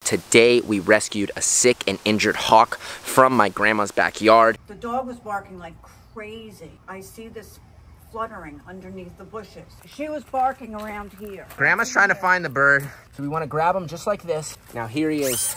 today we rescued a sick and injured hawk from my grandma's backyard. The dog was barking like crazy. I see this fluttering underneath the bushes. She was barking around here. Grandma's trying to find the bird, so we want to grab him just like this. Now here he is.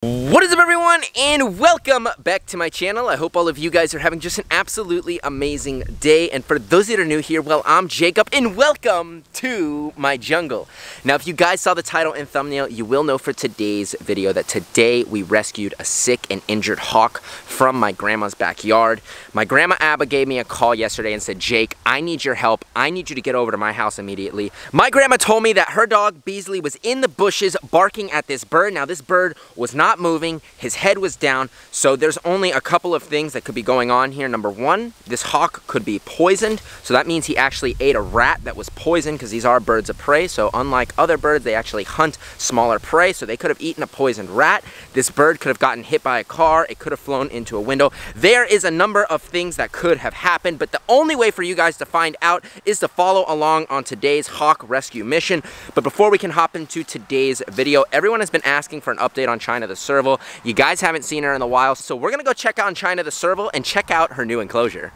What is up, everyone, and welcome back to my channel. I hope all of you guys are having just an absolutely amazing day. And for those that are new here, well, I'm Jacob, and welcome to my jungle. Now, if you guys saw the title and thumbnail, you will know for today's video that today we rescued a sick and injured hawk from my grandma's backyard. My grandma Abba gave me a call yesterday and said, Jake, I need your help. I need you to get over to my house immediately. My grandma told me that her dog, Beasley, was in the bushes barking at this bird. Now, this bird was not moving, his head was down, so there's only a couple of things that could be going on here. Number one, this hawk could be poisoned, so that means he actually ate a rat that was poisoned, because these are birds of prey. So unlike other birds, they actually hunt smaller prey, so they could have eaten a poisoned rat. This bird could have gotten hit by a car, it could have flown into a window. There is a number of things that could have happened, but the only way for you guys to find out is to follow along on today's hawk rescue mission. But before we can hop into today's video, everyone has been asking for an update on China the serval. You guys haven't seen her in a while, so we're gonna go check out China the serval and check out her new enclosure.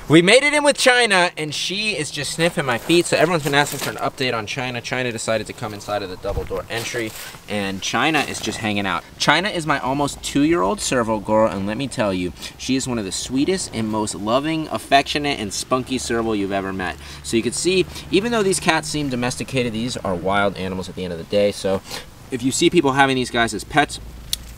We made it in with China, and she is just sniffing my feet, so everyone's been asking for an update on China. China decided to come inside of the double door entry, and China is just hanging out. China is my almost 2-year-old serval girl, and let me tell you, she is one of the sweetest and most loving, affectionate, and spunky serval you've ever met. So you can see, even though these cats seem domesticated, these are wild animals at the end of the day. So if you see people having these guys as pets,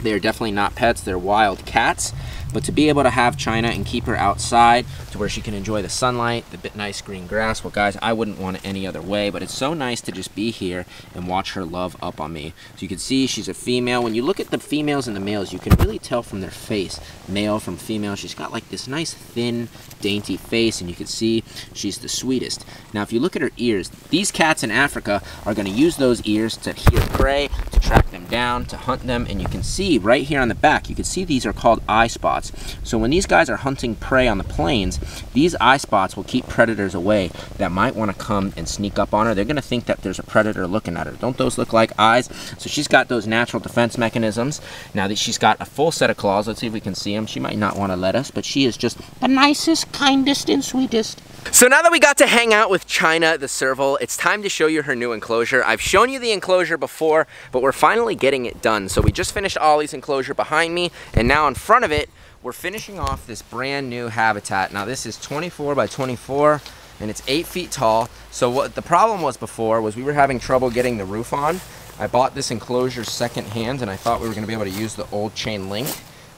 they're definitely not pets, they're wild cats. But to be able to have China and keep her outside to where she can enjoy the sunlight, the nice green grass, well guys, I wouldn't want it any other way, but it's so nice to just be here and watch her love up on me. So you can see she's a female. When you look at the females and the males, you can really tell from their face, male from female. She's got like this nice thin, dainty face, and you can see she's the sweetest. Now if you look at her ears, these cats in Africa are going to use those ears to hear prey, to track them down, to hunt them, and you can see right here on the back, you can see these are called eye spots. So when these guys are hunting prey on the plains, these eye spots will keep predators away that might want to come and sneak up on her. They're going to think that there's a predator looking at her. Don't those look like eyes? So she's got those natural defense mechanisms. Now that she's got a full set of claws, let's see if we can see them. She might not want to let us, but she is just the nicest, kindest, and sweetest. So now that we got to hang out with China the serval, it's time to show you her new enclosure. I've shown you the enclosure before, but we're finally getting it done. So we just finished Ollie's enclosure behind me, and now in front of it, we're finishing off this brand new habitat. Now this is 24 by 24, and it's 8 feet tall. So what the problem was before was we were having trouble getting the roof on. I bought this enclosure secondhand, and I thought we were gonna be able to use the old chain link.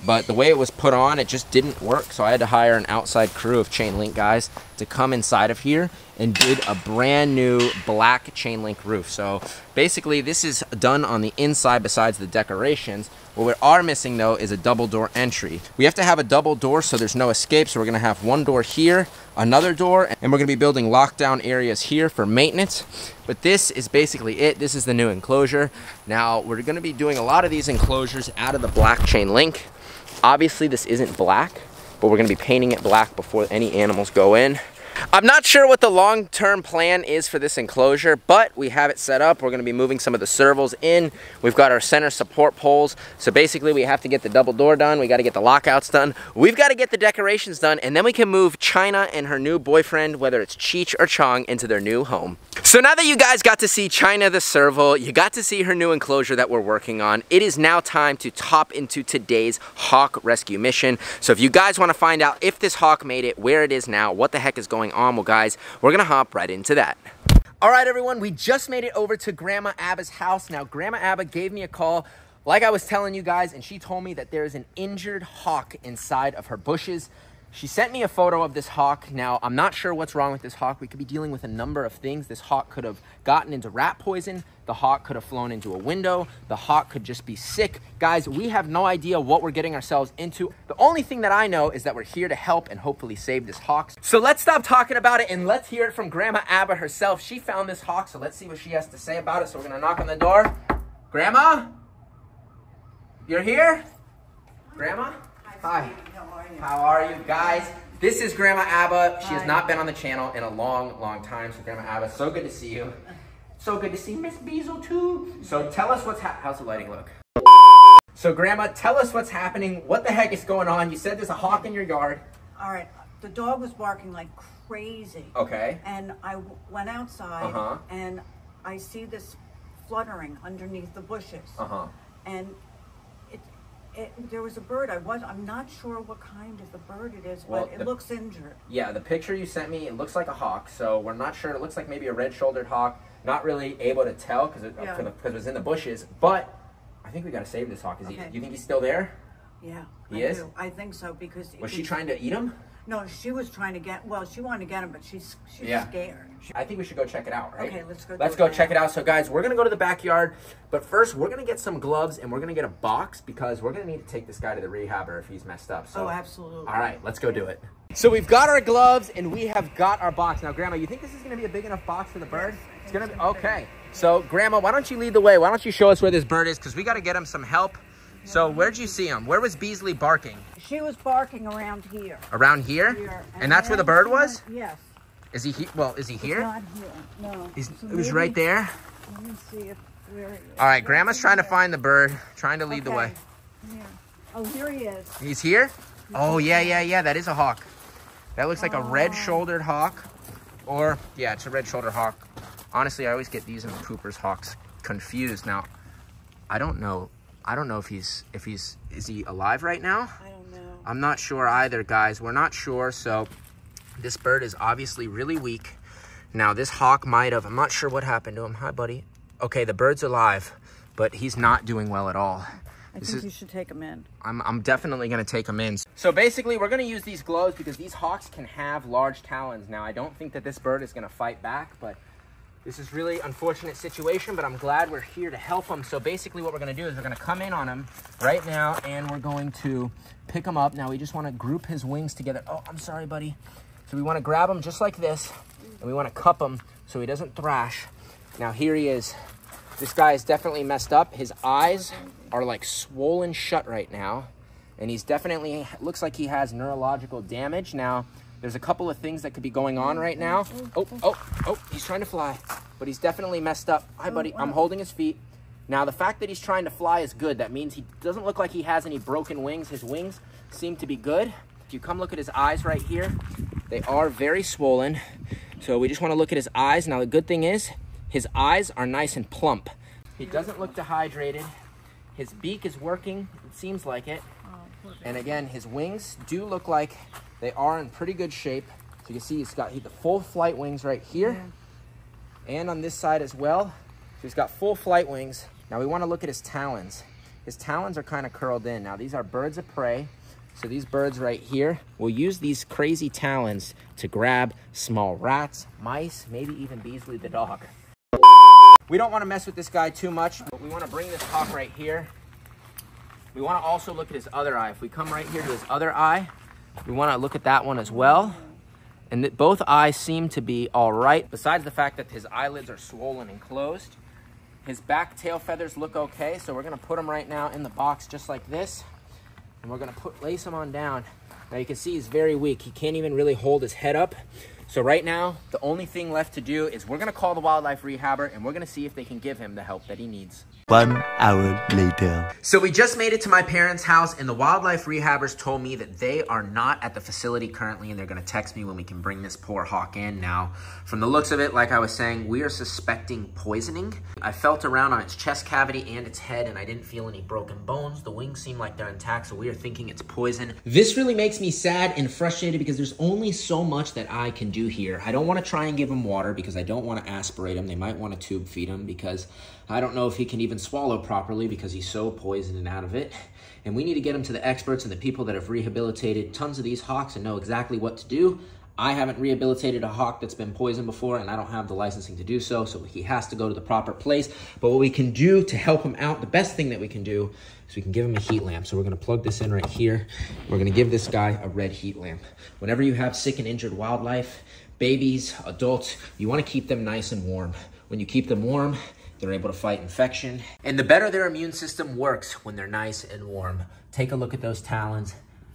But the way it was put on, it just didn't work. So I had to hire an outside crew of chain link guys to come inside of here and did a brand new black chain link roof. So basically this is done on the inside besides the decorations. What we are missing though is a double door entry. We have to have a double door so there's no escape. So we're gonna have one door here, another door, and we're gonna be building lockdown areas here for maintenance. But this is basically it. This is the new enclosure. Now we're gonna be doing a lot of these enclosures out of the black chain link. Obviously this isn't black, but we're gonna be painting it black before any animals go in. I'm not sure what the long-term plan is for this enclosure, but we have it set up. We're gonna be moving some of the servals in. We've got our center support poles. So basically we have to get the double door done. We gotta get the lockouts done. We've gotta get the decorations done, and then we can move China and her new boyfriend, whether it's Cheech or Chong, into their new home. So now that you guys got to see China the serval, you got to see her new enclosure that we're working on, it is now time to hop into today's hawk rescue mission. So if you guys wanna find out if this hawk made it, where it is now, what the heck is going on, well guys, we're gonna hop right into that. All right everyone, we just made it over to Grandma Abba's house. Now Grandma Abba gave me a call, like I was telling you guys, and she told me that there is an injured hawk inside of her bushes. She sent me a photo of this hawk. Now, I'm not sure what's wrong with this hawk. We could be dealing with a number of things. This hawk could have gotten into rat poison. The hawk could have flown into a window. The hawk could just be sick. Guys, we have no idea what we're getting ourselves into. The only thing that I know is that we're here to help and hopefully save this hawk. So let's stop talking about it and let's hear it from Grandma Abba herself. She found this hawk, so let's see what she has to say about it. So we're gonna knock on the door. Grandma? You're here? Grandma? Hi. How are you guys? This is Grandma Abba. She has not been on the channel in a long time. So Grandma Abba, so good to see you. So good to see Miss Beazle too. So tell us how's the lighting look? So Grandma, tell us what's happening. What the heck is going on? You said there's a hawk in your yard. All right, the dog was barking like crazy. Okay. And I went outside and I see this fluttering underneath the bushes. And there was a bird. I'm not sure what kind of a bird it is, but it looks injured. Yeah, the picture you sent me, it looks like a hawk. So we're not sure. It looks like maybe a red-shouldered hawk. Not really able to tell because it was in the bushes. But I think we got to save this hawk. You think he's still there? Yeah, he is. I think so because was she trying to eat him? No, she was trying to get. Well, she wanted to get him, but she's scared. I think we should go check it out, right? Okay, let's go check it out. So, guys, we're gonna go to the backyard, but first we're gonna get some gloves and we're gonna get a box because we're gonna need to take this guy to the rehabber if he's messed up. So, absolutely. All right, let's go do it. So we've got our gloves and we have got our box. Now, Grandma, you think this is gonna be a big enough box for the bird? Yes, it's gonna be okay. So, Grandma, why don't you lead the way? Why don't you show us where this bird is? Because we got to get him some help. So where'd you see him? Where was Beasley barking? She was barking around here. Around here? And that's where the bird was? Yes. Is he is he here? Not here, no. It was right there? Let me see where he is. All right, Grandma's trying to find the bird, trying to lead the way. Yeah. Oh, here he is. He's here? Oh, yeah, that is a hawk. That looks like a red-shouldered hawk. Or, yeah, it's a red-shouldered hawk. Honestly, I always get these and Cooper's hawks confused. Now, I don't know if is he alive right now? I don't know. I'm not sure either, guys. We're not sure. So this bird is obviously really weak. Now this hawk might have, I'm not sure what happened to him. Hi, buddy. Okay, the bird's alive, but he's not doing well at all. I think you should take him in. I'm definitely going to take him in. So basically, we're going to use these gloves because these hawks can have large talons. Now, I don't think that this bird is going to fight back, but this is really unfortunate situation, but I'm glad we're here to help him. So basically what we're gonna do is we're gonna come in on him right now and we're going to pick him up. Now we just wanna group his wings together. Oh, I'm sorry, buddy. So we wanna grab him just like this and we wanna cup him so he doesn't thrash. Now here he is. This guy is definitely messed up. His eyes are like swollen shut right now. And he's definitely, looks like he has neurological damage. Now, there's a couple of things that could be going on right now. Oh, he's trying to fly, but he's definitely messed up. Hi, buddy, I'm holding his feet. Now, the fact that he's trying to fly is good. That means he doesn't look like he has any broken wings. His wings seem to be good. If you come look at his eyes right here, they are very swollen. So we just want to look at his eyes. Now, the good thing is his eyes are nice and plump. He doesn't look dehydrated. His beak is working, it seems like it. And again, his wings do look like they are in pretty good shape. So you can see he's got the full flight wings right here. And on this side as well. So he's got full flight wings. Now we want to look at his talons. His talons are kind of curled in. Now these are birds of prey. So these birds right here will use these crazy talons to grab small rats, mice, maybe even Beasley the dog. We don't want to mess with this guy too much, but we want to bring this hawk right here. We want to also look at his other eye. If we come right here to his other eye, we want to look at that one as well. And both eyes seem to be all right, besides the fact that his eyelids are swollen and closed. His back tail feathers look okay, so we're going to put him right now in the box just like this. And we're going to lace him on down. Now you can see he's very weak. He can't even really hold his head up. So right now, the only thing left to do is we're going to call the wildlife rehabber and we're going to see if they can give him the help that he needs. 1 hour later. So we just made it to my parents' house and the wildlife rehabbers told me that they are not at the facility currently and they're going to text me when we can bring this poor hawk in. Now, from the looks of it, like I was saying, we are suspecting poisoning. I felt around on its chest cavity and its head and I didn't feel any broken bones. The wings seem like they're intact, so we are thinking it's poison. This really makes me sad and frustrated because there's only so much that I can do here. I don't want to try and give him water because I don't want to aspirate him. They might want to tube feed him because I don't know if he can even swallow properly because he's so poisoned and out of it. And we need to get him to the experts and the people that have rehabilitated tons of these hawks and know exactly what to do. I haven't rehabilitated a hawk that's been poisoned before and I don't have the licensing to do so, so he has to go to the proper place. But what we can do to help him out, the best thing that we can do is we can give him a heat lamp. So we're gonna plug this in right here. We're gonna give this guy a red heat lamp. Whenever you have sick and injured wildlife, babies, adults, you wanna keep them nice and warm. When you keep them warm, they're able to fight infection. And the better their immune system works when they're nice and warm. Take a look at those talons.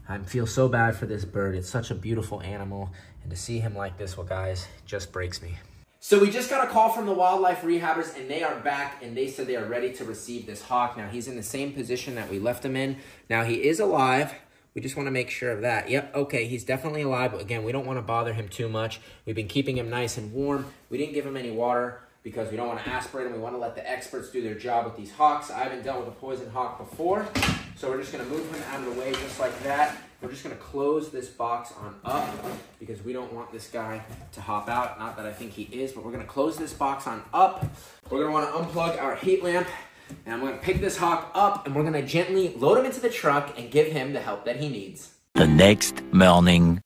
I feel so bad for this bird. It's such a beautiful animal. And to see him like this, well, guys, just breaks me. So we just got a call from the wildlife rehabbers, and they are back, and they said they are ready to receive this hawk. Now, he's in the same position that we left him in. Now, he is alive. We just want to make sure of that. Yep, okay, he's definitely alive. But again, we don't want to bother him too much. We've been keeping him nice and warm. We didn't give him any water because we don't want to aspirate him. We want to let the experts do their job with these hawks. I haven't dealt with a poison hawk before, so we're just going to move him out of the way just like that. We're just going to close this box on up because we don't want this guy to hop out. Not that I think he is, but we're going to close this box on up. We're going to want to unplug our heat lamp, and I'm going to pick this hawk up, and we're going to gently load him into the truck and give him the help that he needs. The next morning.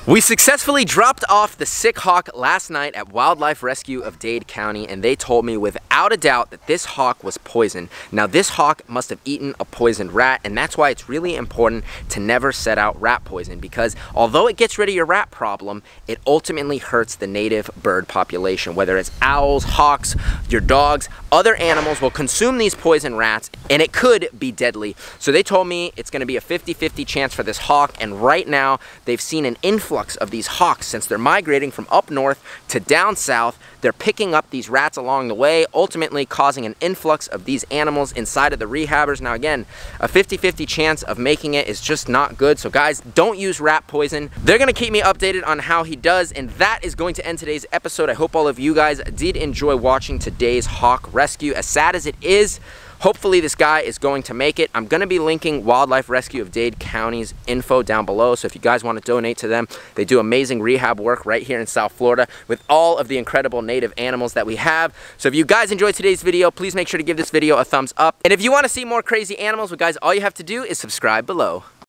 We successfully dropped off the sick hawk last night at Wildlife Rescue of Dade County, and they told me without a doubt that this hawk was poisoned. Now, this hawk must have eaten a poisoned rat, and that's why it's really important to never set out rat poison, because although it gets rid of your rat problem, it ultimately hurts the native bird population. Whether it's owls, hawks, your dogs, other animals will consume these poison rats, and it could be deadly. So they told me it's going to be a 50-50 chance for this hawk, and right now they've seen an influx of these hawks since they're migrating from up north to down south. They're picking up these rats along the way, ultimately causing an influx of these animals inside of the rehabbers. Now again, a 50-50 chance of making it is just not good. So guys, don't use rat poison. They're gonna keep me updated on how he does, and that is going to end today's episode. I hope all of you guys did enjoy watching today's hawk rescue. As sad as it is, hopefully this guy is going to make it. I'm going to be linking Wildlife Rescue of Dade County's info down below, so if you guys want to donate to them, they do amazing rehab work right here in South Florida with all of the incredible native animals that we have. So if you guys enjoyed today's video, please make sure to give this video a thumbs up. And if you want to see more crazy animals, well guys, all you have to do is subscribe below.